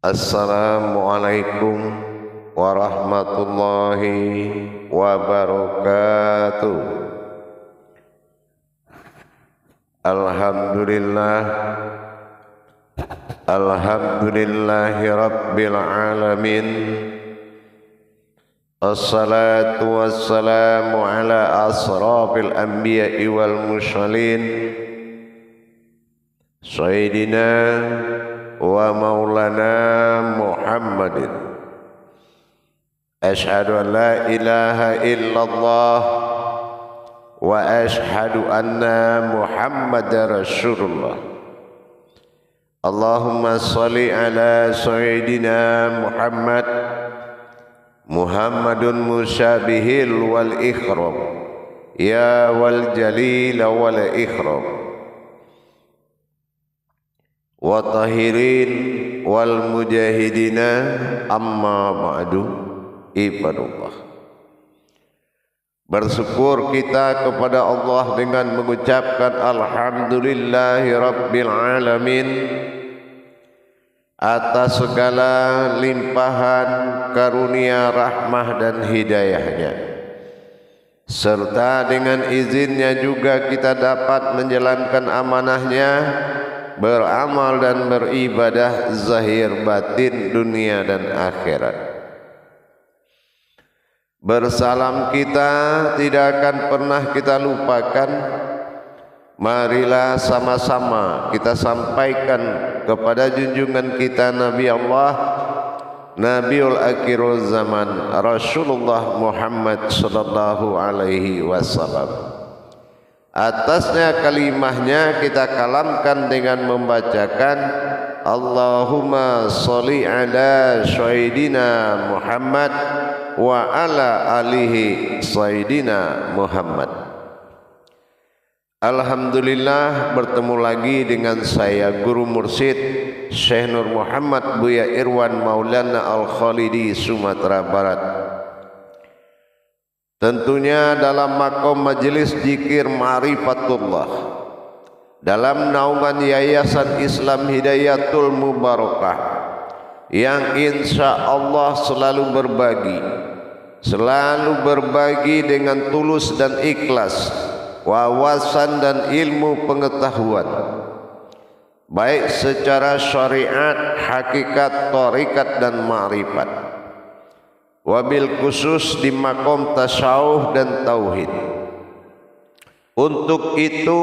Assalamualaikum warahmatullahi wabarakatuh. Alhamdulillahi rabbil alamin. Assalatu wassalamu ala asrafil anbiya'i wal mursalin Sayyidina wa maulana Muhammadin. Ashhadu an la ilaha illallah wa ashhadu anna Muhammadar Rasulullah. Allahumma salli ala Sayyidina Muhammadun musyabihil wal ikhram ya wal jalil wal ikhram wa tahirin wal mujahidina amma ba'du. Ibadullah, bersyukur kita kepada Allah dengan mengucapkan alhamdulillahi rabbil alamin atas segala limpahan karunia rahmah dan hidayahnya, serta dengan izinnya juga kita dapat menjalankan amanahnya, beramal dan beribadah zahir batin dunia dan akhirat. Bersalam kita tidak akan pernah kita lupakan. Marilah sama-sama kita sampaikan kepada junjungan kita Nabi Allah, Nabiul Akhirul Zaman, Rasulullah Muhammad sallallahu alaihi wasallam. Atasnya kalimahnya kita kalamkan dengan membacakan Allahumma sholli ala Sayyidina Muhammad wa ala alihi Sayyidina Muhammad. Alhamdulillah, bertemu lagi dengan saya Guru Mursyid Syekh Nur Muhammad Buya Irwan Maulana Al-Khalidi, Sumatera Barat. Tentunya dalam makom majelis zikir Ma'rifatullah, dalam naungan Yayasan Islam Hidayatul Mubarakah, yang insya Allah selalu berbagi dengan tulus dan ikhlas wawasan dan ilmu pengetahuan, baik secara syariat, hakikat, tarikat dan ma'rifat, wabil khusus di makom tasawuf dan tauhid. Untuk itu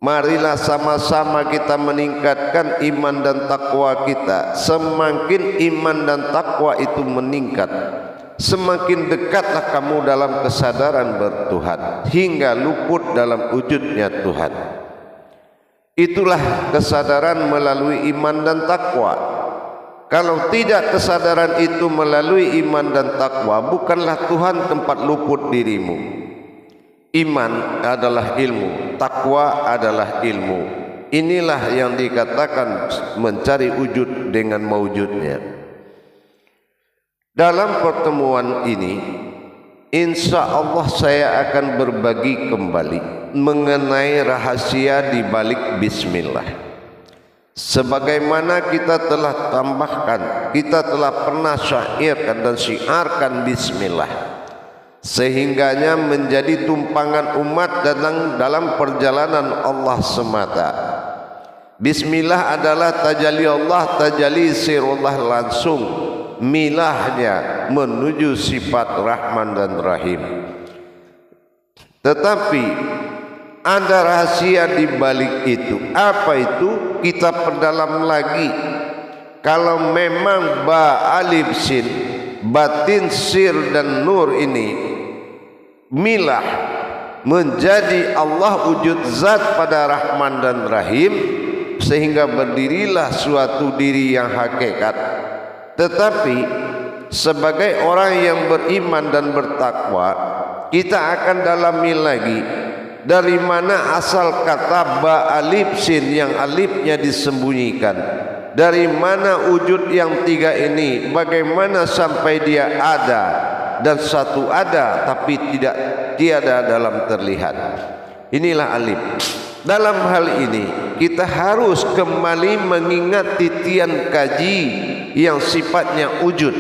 marilah sama-sama kita meningkatkan iman dan takwa kita. Semakin iman dan takwa itu meningkat, semakin dekatlah kamu dalam kesadaran bertuhan, hingga luput dalam wujudnya Tuhan. Itulah kesadaran melalui iman dan takwa. Kalau tidak kesadaran itu melalui iman dan takwa, bukanlah Tuhan tempat luput dirimu. Iman adalah ilmu, takwa adalah ilmu. Inilah yang dikatakan mencari wujud dengan mewujudnya. Dalam pertemuan ini, insya Allah saya akan berbagi kembali mengenai rahasia di balik bismillah. Sebagaimana kita telah tambahkan, kita telah pernah syairkan dan syiarkan bismillah, sehingganya menjadi tumpangan umat dalam perjalanan Allah semata. Bismillah adalah tajalli Allah, tajalli sirullah langsung, milahnya menuju sifat Rahman dan Rahim. Tetapi ada rahasia di balik itu. Apa itu? Kita perdalam lagi. Kalau memang ba alif sin, batin sir dan nur ini milah menjadi Allah wujud zat pada Rahman dan Rahim, sehingga berdirilah suatu diri yang hakikat. Tetapi sebagai orang yang beriman dan bertakwa, kita akan dalami lagi dari mana asal kata ba alif sin yang alifnya disembunyikan. Dari mana wujud yang tiga ini, bagaimana sampai dia ada dan satu ada tapi tiada dalam terlihat. Inilah alif. dalam hal ini kita harus kembali mengingat titian kaji yang sifatnya wujud.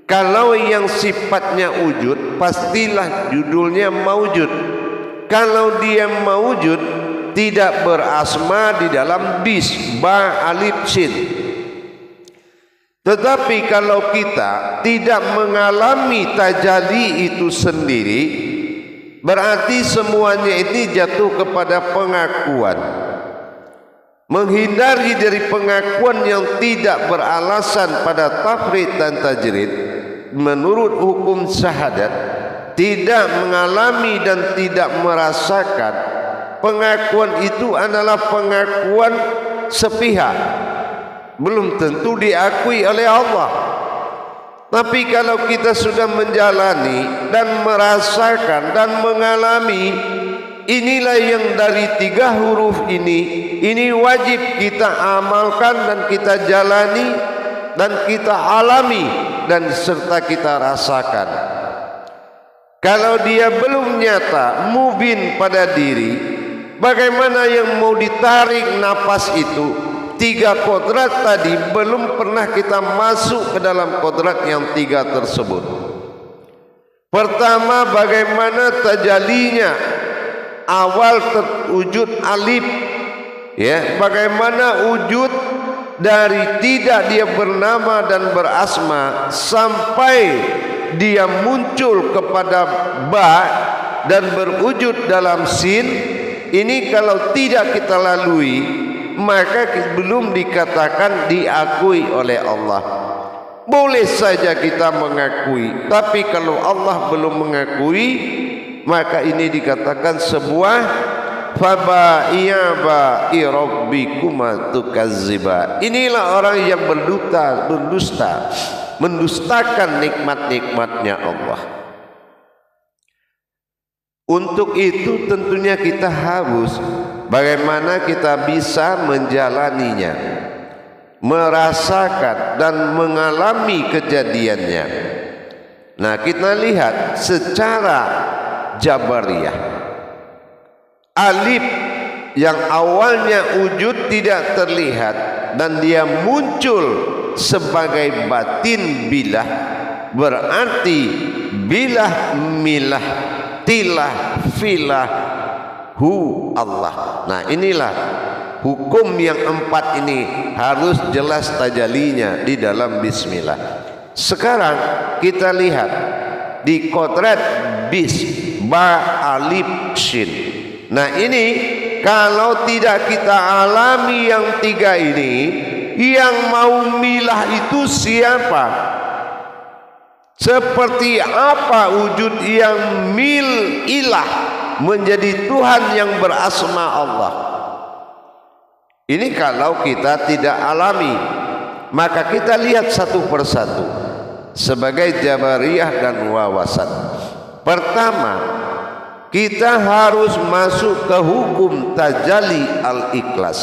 Kalau yang sifatnya wujud, pastilah judulnya maujud. Kalau dia maujud, tidak berasma di dalam bis, ba, alif, sin. Tetapi kalau kita tidak mengalami tajalli itu sendiri, berarti semuanya ini jatuh kepada pengakuan. Menghindari dari pengakuan yang tidak beralasan pada tafrid dan tajrid menurut hukum syahadat, tidak mengalami dan tidak merasakan, pengakuan itu adalah pengakuan sepihak, belum tentu diakui oleh Allah. Tapi kalau kita sudah menjalani dan merasakan dan mengalami, inilah yang dari 3 huruf ini wajib kita amalkan dan kita jalani dan kita alami dan serta kita rasakan. Kalau dia belum nyata, mubin pada diri, bagaimana yang mau ditarik nafas itu? 3 kodrat tadi belum pernah kita masuk ke dalam kodrat yang 3 tersebut. Pertama, bagaimana tajallinya? Awal terwujud alif, ya, bagaimana wujud dari tidak dia bernama dan berasma sampai dia muncul kepada ba dan berwujud dalam sin. Ini kalau tidak kita lalui, maka belum dikatakan diakui oleh Allah. Boleh saja kita mengakui, tapi kalau Allah belum mengakui, maka ini dikatakan sebuah faba'iyaba irabbikuma tukazziba. Inilah orang yang berdusta, mendustakan nikmat-nikmatnya Allah. Untuk itu tentunya kita harus bagaimana kita bisa menjalaninya, merasakan dan mengalami kejadiannya. Nah, kita lihat secara Jabariyah, alif yang awalnya wujud tidak terlihat dan dia muncul sebagai batin bilah, berarti bilah milah tilah filah hu Allah. Nah, inilah hukum yang 4 ini harus jelas tajallinya di dalam bismillah. Sekarang kita lihat di kodrat bis, ba, alif, shin. Nah, ini kalau tidak kita alami yang 3 ini, yang mau milah itu siapa? Seperti apa wujud yang mil ilah, menjadi Tuhan yang berasma Allah? Ini kalau kita tidak alami, maka kita lihat satu persatu sebagai Jabariyah dan wawasan. Pertama, kita harus masuk ke hukum tajalli al-ikhlas.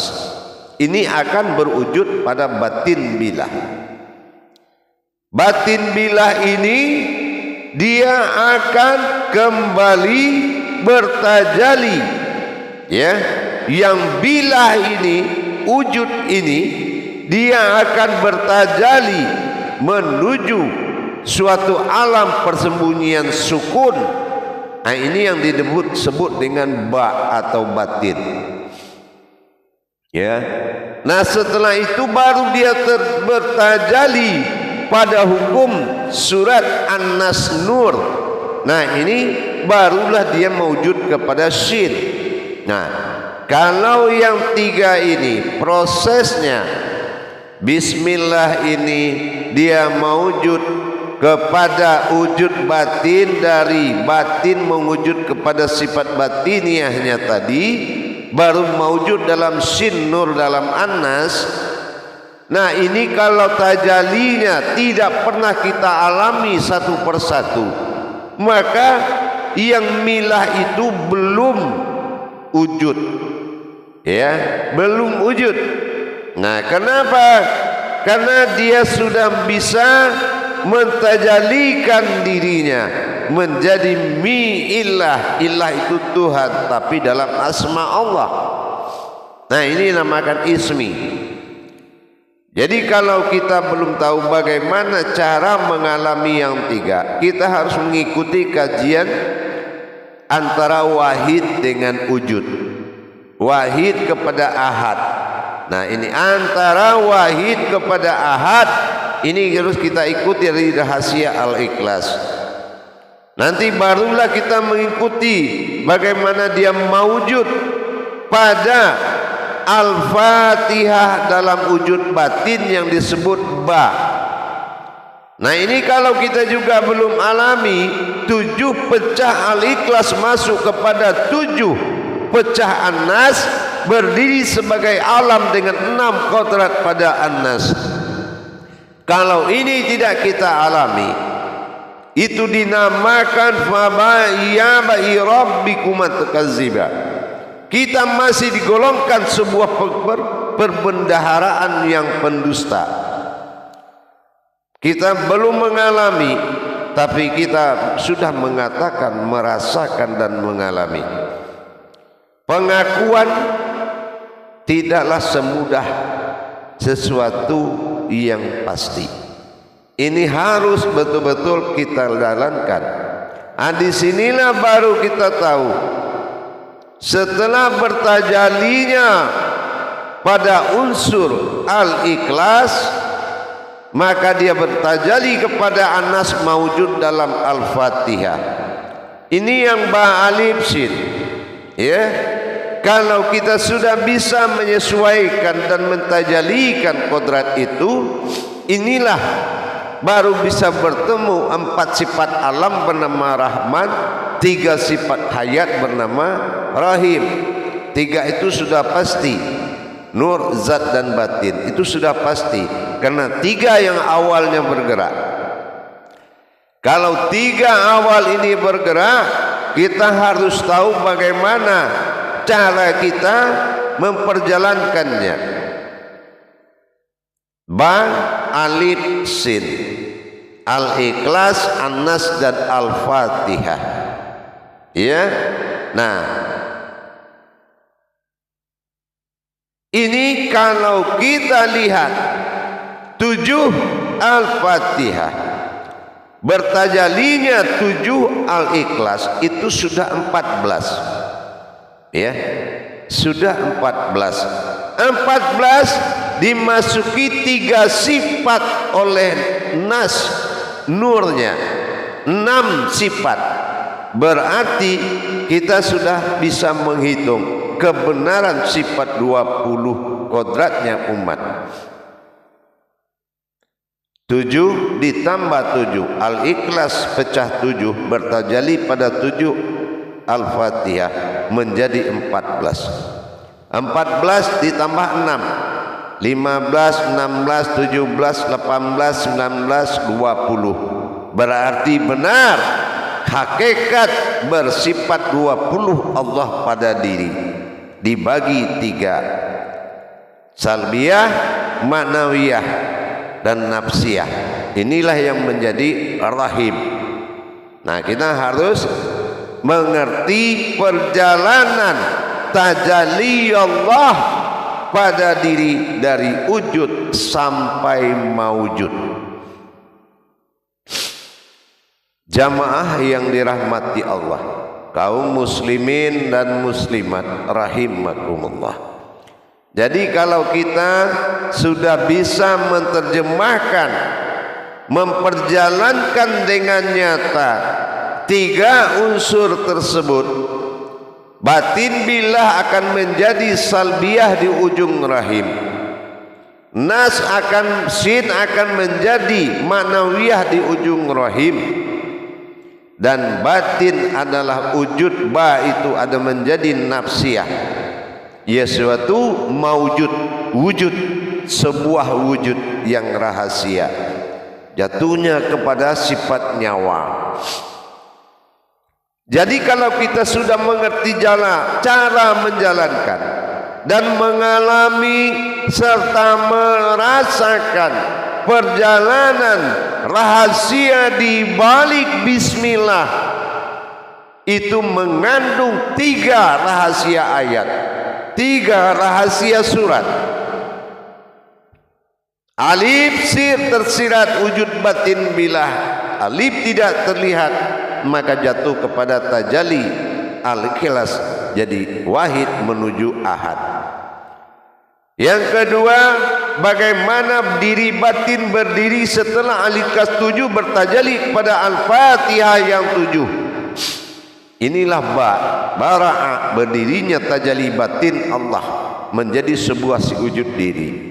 Ini akan berwujud pada batin bilah. Batin bilah ini dia akan kembali bertajalli, ya. Yang bilah ini, wujud ini, dia akan bertajalli menuju suatu alam persembunyian sukun. Nah, ini yang disebut dengan ba atau batin, ya. Nah, setelah itu baru dia bertajalli pada hukum surat An-Nas Nur. Nah, ini barulah dia mewujud kepada syin. Nah, kalau yang 3 ini prosesnya, bismillah ini dia mewujud kepada wujud batin, dari batin mewujud kepada sifat batiniahnya tadi, baru mewujud dalam syin nur dalam An-Nas. Nah, ini kalau tajallinya tidak pernah kita alami satu persatu, maka yang milah itu belum wujud, ya, belum wujud. Nah, kenapa? Karena dia sudah bisa mentajalikan dirinya menjadi mi ilah. Ilah itu Tuhan, tapi dalam asma Allah. Nah, ini namakan ismi. Jadi kalau kita belum tahu bagaimana cara mengalami yang tiga, kita harus mengikuti kajian antara wahid dengan wujud. Wahid kepada ahad. Nah, ini antara wahid kepada ahad, ini harus kita ikuti dari rahasia Al-Ikhlas. Nanti barulah kita mengikuti bagaimana dia mawujud pada Al-Fatihah dalam wujud batin yang disebut ba. Nah, ini kalau kita juga belum alami 7 pecah Al-Ikhlas masuk kepada 7 pecah An-Nas, berdiri sebagai alam dengan 6 kodrat pada An-Nas. Kalau ini tidak kita alami, itu dinamakan faba'iya ba'i rabbikumat kaziba. Kita masih digolongkan sebuah perbendaharaan yang pendusta. Kita belum mengalami, tapi kita sudah mengatakan, merasakan dan mengalami. Pengakuan tidaklah semudah sesuatu yang pasti. Ini harus betul-betul kita jalankan. Di sinilah baru kita tahu, setelah bertajalinya pada unsur Al-Ikhlas, maka dia bertajali kepada An-Nas mawujud dalam Al-Fatihah. Ini yang ba alif sin. Ya, kalau kita sudah bisa menyesuaikan dan mentajalikan kodrat itu, inilah baru bisa bertemu 4 sifat alam bernama Rahman, 3 sifat hayat bernama Rahim. 3 itu sudah pasti, nur, zat dan batin itu sudah pasti, karena 3 yang awalnya bergerak. Kalau 3 awal ini bergerak, kita harus tahu bagaimana cara kita memperjalankannya. Ba alif sin, Al-Ikhlas, An-Nas dan Al-Fatihah. Ya. Nah, ini kalau kita lihat 7 Al-Fatihah, bertajalinya 7 Al-Ikhlas, itu sudah 14. Ya, sudah 14. 14 dimasuki 3 sifat oleh Nas, nurnya 6 sifat. Berarti kita sudah bisa menghitung kebenaran sifat 20 kodratnya umat. 7 ditambah 7 Al-Ikhlas pecah 7 bertajali pada 7 Al-Fatihah menjadi 14. 14 ditambah 6, 15, 16, 17, 18, 19, 20. Berarti benar hakikat bersifat 20 Allah pada diri dibagi 3, salbiyah, maknawiyah dan nafsiyah. Inilah yang menjadi rahim. Nah, kita harus mengerti perjalanan tajalli Allah pada diri dari wujud sampai maujud. Jamaah yang dirahmati Allah, kaum muslimin dan muslimat rahimakumullah. Jadi kalau kita sudah bisa menerjemahkan, memperjalankan dengan nyata 3 unsur tersebut, batin billah akan menjadi salbiyah di ujung rahim, nas akan, sin akan menjadi maknawiyah di ujung rahim, dan batin adalah wujud, ba itu ada menjadi nafsiyah, ya suatu mawujud, wujud, sebuah wujud yang rahasia, jatuhnya kepada sifat nyawa. Jadi kalau kita sudah mengerti cara menjalankan dan mengalami serta merasakan perjalanan rahasia di balik bismillah itu mengandung 3 rahasia ayat, 3 rahasia surat. Alif sir tersirat wujud batin bila alif tidak terlihat maka jatuh kepada tajalli al-ikhlas jadi wahid menuju ahad. Yang kedua, bagaimana diri batin berdiri setelah al-ikhlas 7 bertajalli kepada al-fatihah yang 7. Inilah bara'a berdirinya tajalli batin Allah menjadi sebuah wujud diri.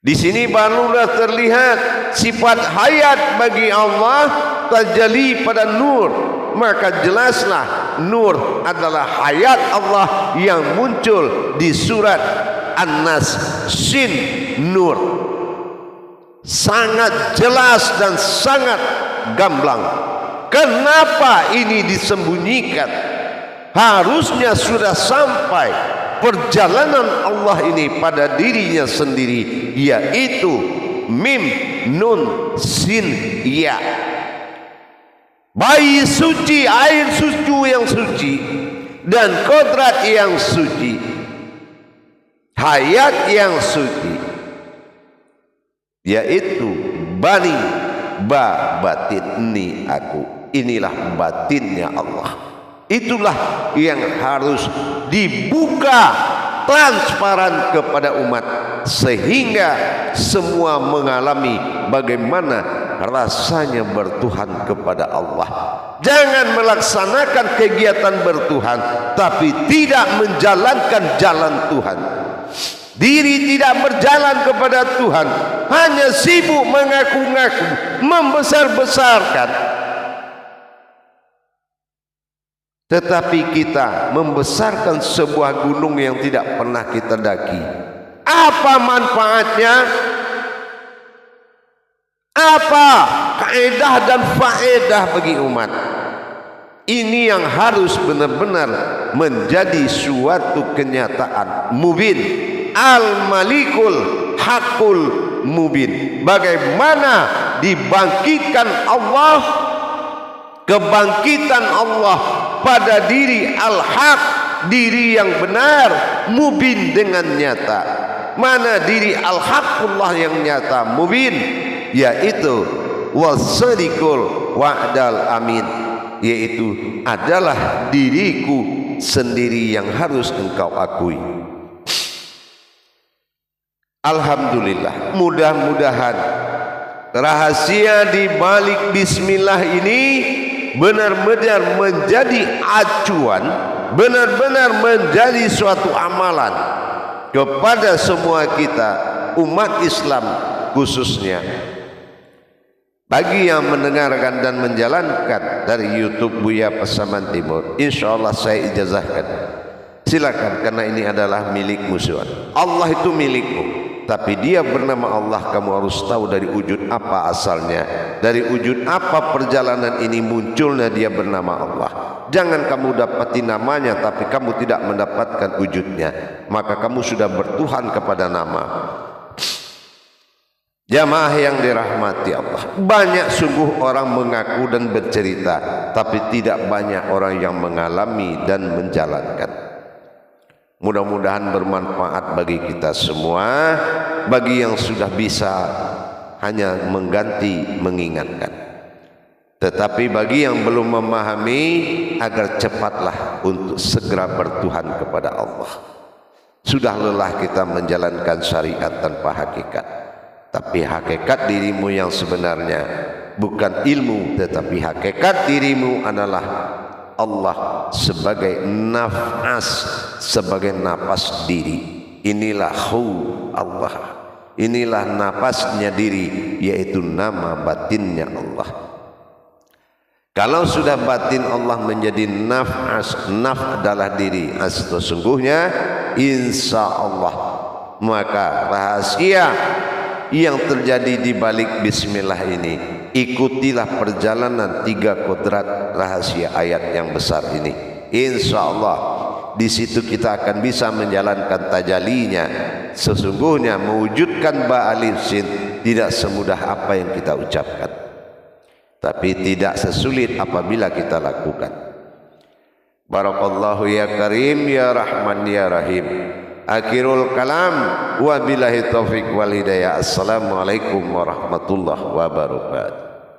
Di sini barulah terlihat sifat hayat bagi Allah tajalli pada nur, maka jelaslah nur adalah hayat Allah yang muncul di surat An-Nas Sin Nur. Sangat jelas dan sangat gamblang. Kenapa ini disembunyikan? Harusnya sudah sampai perjalanan Allah ini pada dirinya sendiri, yaitu mim nun sin ya. Bayi suci, air suci yang suci dan kodrat yang suci, hayat yang suci, yaitu bani batin ini aku. Inilah batinnya Allah. Itulah yang harus dibuka transparan kepada umat sehingga semua mengalami bagaimana rasanya bertuhan kepada Allah. Jangan melaksanakan kegiatan bertuhan tapi tidak menjalankan jalan Tuhan. Diri tidak berjalan kepada Tuhan, hanya sibuk mengaku-ngaku, membesar-besarkan. Tetapi kita membesarkan sebuah gunung yang tidak pernah kita daki. Apa manfaatnya? Apa kaedah dan faedah bagi umat? Ini yang harus benar-benar menjadi suatu kenyataan mubin. Al-Malikul Hakul Mubin. Bagaimana dibangkitkan Allah, kebangkitan Allah pada diri al-haq, diri yang benar, mubin dengan nyata. Mana diri al-haqullah yang nyata, mubin, yaitu wasadiqul wa'dal amin, yaitu adalah diriku sendiri yang harus engkau akui. Alhamdulillah, mudah-mudahan rahasia di balik bismillah ini benar-benar menjadi acuan, benar-benar menjadi suatu amalan kepada semua kita umat Islam khususnya. Bagi yang mendengarkan dan menjalankan dari YouTube Buya Pasaman Timur, insya Allah saya ijazahkan, silakan, karena ini adalah milik musuhan. Allah itu milikmu, tapi dia bernama Allah. Kamu harus tahu dari wujud apa asalnya, dari wujud apa perjalanan ini munculnya dia bernama Allah. Jangan kamu dapati namanya tapi kamu tidak mendapatkan wujudnya, maka kamu sudah bertuhan kepada nama. Jamaah yang dirahmati Allah, banyak sungguh orang mengaku dan bercerita, tapi tidak banyak orang yang mengalami dan menjalankan. Mudah-mudahan bermanfaat bagi kita semua. Bagi yang sudah bisa hanya mengganti mengingatkan, tetapi bagi yang belum memahami agar cepatlah untuk segera bertuhan kepada Allah. Sudah lelah kita menjalankan syariat tanpa hakikat, tapi hakikat dirimu yang sebenarnya bukan ilmu, tetapi hakikat dirimu adalah Allah sebagai nafas, sebagai napas diri. Inilah hu Allah, inilah napasnya diri, yaitu nama batinnya Allah. Kalau sudah batin Allah menjadi nafas, naf adalah diri, sesungguhnya insya Allah, maka rahasia yang terjadi di balik bismillah ini, ikutilah perjalanan 3 kodrat rahasia ayat yang besar ini. Insya Allah di situ kita akan bisa menjalankan tajalinya, sesungguhnya mewujudkan ba alif sin tidak semudah apa yang kita ucapkan, tapi tidak sesulit apabila kita lakukan. Barakallahu ya karim ya rahman ya rahim. Akhirul kalam wa billahi taufiq wal hidayah. Assalamualaikum warahmatullahi wabarakatuh.